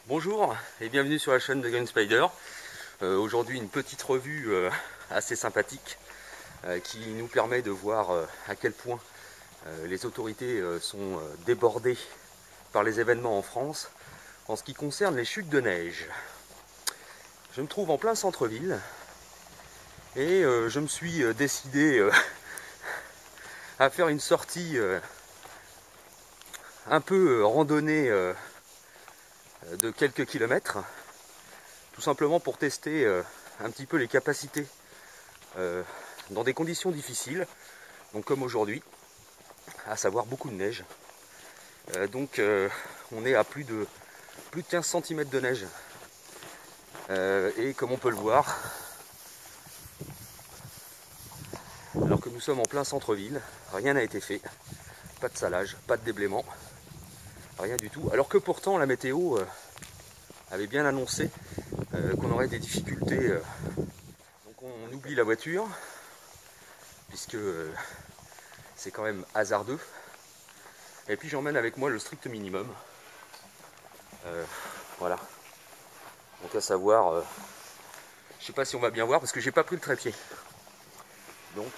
Bonjour et bienvenue sur la chaîne de Gunspider. Aujourd'hui une petite revue assez sympathique qui nous permet de voir à quel point les autorités sont débordées par les événements en France en ce qui concerne les chutes de neige. Je me trouve en plein centre-ville et je me suis décidé à faire une sortie un peu randonnée de quelques kilomètres, tout simplement pour tester un petit peu les capacités dans des conditions difficiles, donc comme aujourd'hui, à savoir beaucoup de neige. On est à plus de 15 cm de neige. Et comme on peut le voir, alors que nous sommes en plein centre-ville, rien n'a été fait, pas de salage, pas de déblaiement, rien du tout, alors que pourtant la météo avait bien annoncé qu'on aurait des difficultés. Donc on oublie la voiture, puisque c'est quand même hasardeux. Et puis j'emmène avec moi le strict minimum. Voilà. Donc à savoir, je sais pas si on va bien voir parce que j'ai pas pris le trépied. Donc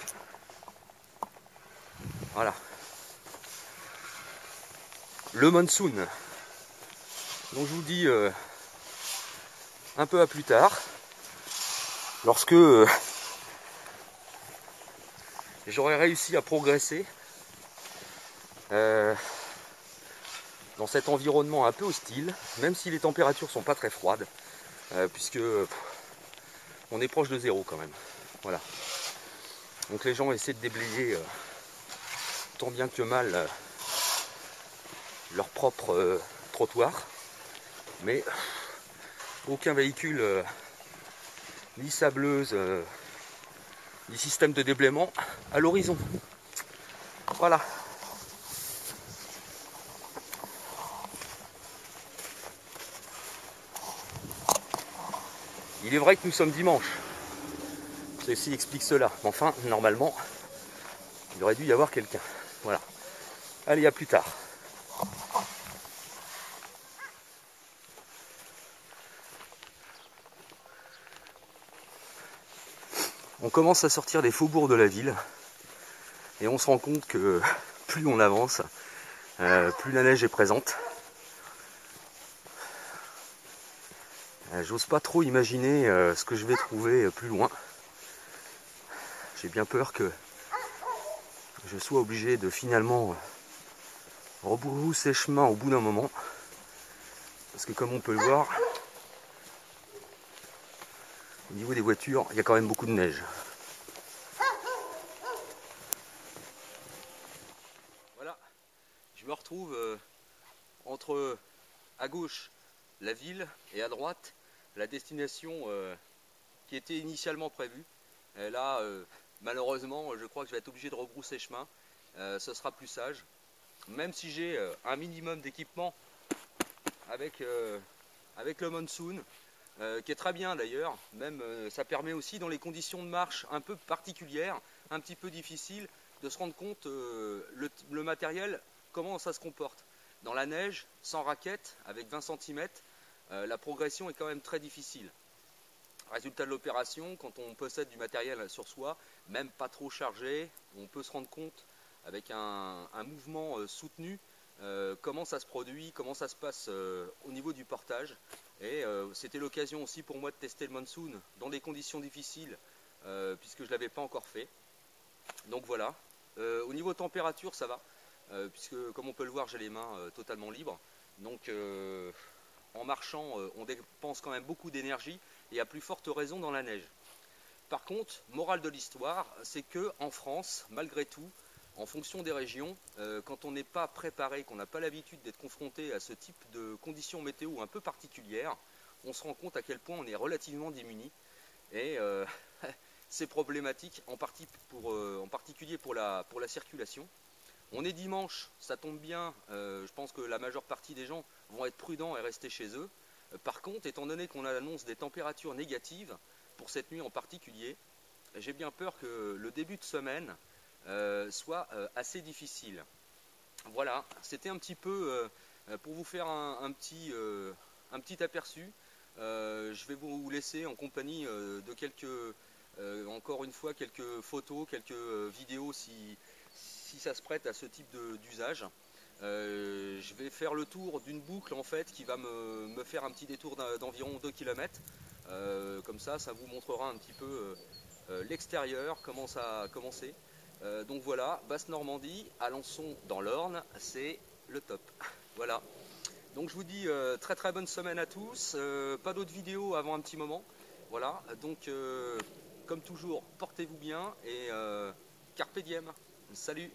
voilà. Le monsoon. Donc je vous dis un peu à plus tard, lorsque j'aurai réussi à progresser dans cet environnement un peu hostile, même si les températures sont pas très froides, puisque on est proche de zéro quand même. Voilà. Donc les gens essaient de déblayer tant bien que mal leur propre trottoir, mais aucun véhicule ni sableuse ni système de déblaiement à l'horizon. Voilà. Il est vrai que nous sommes dimanche. Ceci explique cela. Enfin, normalement, il aurait dû y avoir quelqu'un. Voilà. Allez, à plus tard. On commence à sortir des faubourgs de la ville et on se rend compte que plus on avance, plus la neige est présente. J'ose pas trop imaginer ce que je vais trouver plus loin. J'ai bien peur que je sois obligé de finalement rebrousser chemin au bout d'un moment. Parce que comme on peut le voir, au niveau des voitures, il y a quand même beaucoup de neige. Voilà, je me retrouve entre à gauche la ville et à droite la destination qui était initialement prévue. Et là, malheureusement, je crois que je vais être obligé de rebrousser chemin. Ce sera plus sage. Même si j'ai un minimum d'équipement avec le monsoon, qui est très bien d'ailleurs. Même ça permet aussi dans les conditions de marche un peu particulières, un petit peu difficiles, de se rendre compte le matériel, comment ça se comporte. Dans la neige, sans raquette, avec 20 cm, la progression est quand même très difficile. Résultat de l'opération, quand on possède du matériel sur soi, même pas trop chargé, on peut se rendre compte avec un mouvement soutenu comment ça se produit, comment ça se passe au niveau du portage. Et c'était l'occasion aussi pour moi de tester le monsoon dans des conditions difficiles puisque je ne l'avais pas encore fait. Donc voilà. Au niveau température, ça va, puisque comme on peut le voir, j'ai les mains totalement libres. Donc en marchant, on dépense quand même beaucoup d'énergie, et à plus forte raison dans la neige. Par contre, morale de l'histoire, c'est que en France, malgré tout, en fonction des régions, quand on n'est pas préparé, qu'on n'a pas l'habitude d'être confronté à ce type de conditions météo un peu particulières, on se rend compte à quel point on est relativement démuni. Et c'est problématique en particulier pour la circulation. On est dimanche, ça tombe bien, je pense que la majeure partie des gens vont être prudents et rester chez eux. Par contre, étant donné qu'on annonce des températures négatives, pour cette nuit en particulier, j'ai bien peur que le début de semaine soit assez difficile. Voilà, c'était un petit peu pour vous faire un petit aperçu. Je vais vous laisser en compagnie de encore une fois, quelques photos, quelques vidéos si ça se prête à ce type d'usage. Je vais faire le tour d'une boucle en fait qui va me faire un petit détour d'environ 2 km. Comme ça vous montrera un petit peu l'extérieur, comment c'est. Donc voilà, Basse-Normandie, Alençon dans l'Orne, c'est le top. Voilà. Donc je vous dis très très bonne semaine à tous. Pas d'autres vidéos avant un petit moment. Voilà, donc comme toujours, portez-vous bien et carpe diem. Salut!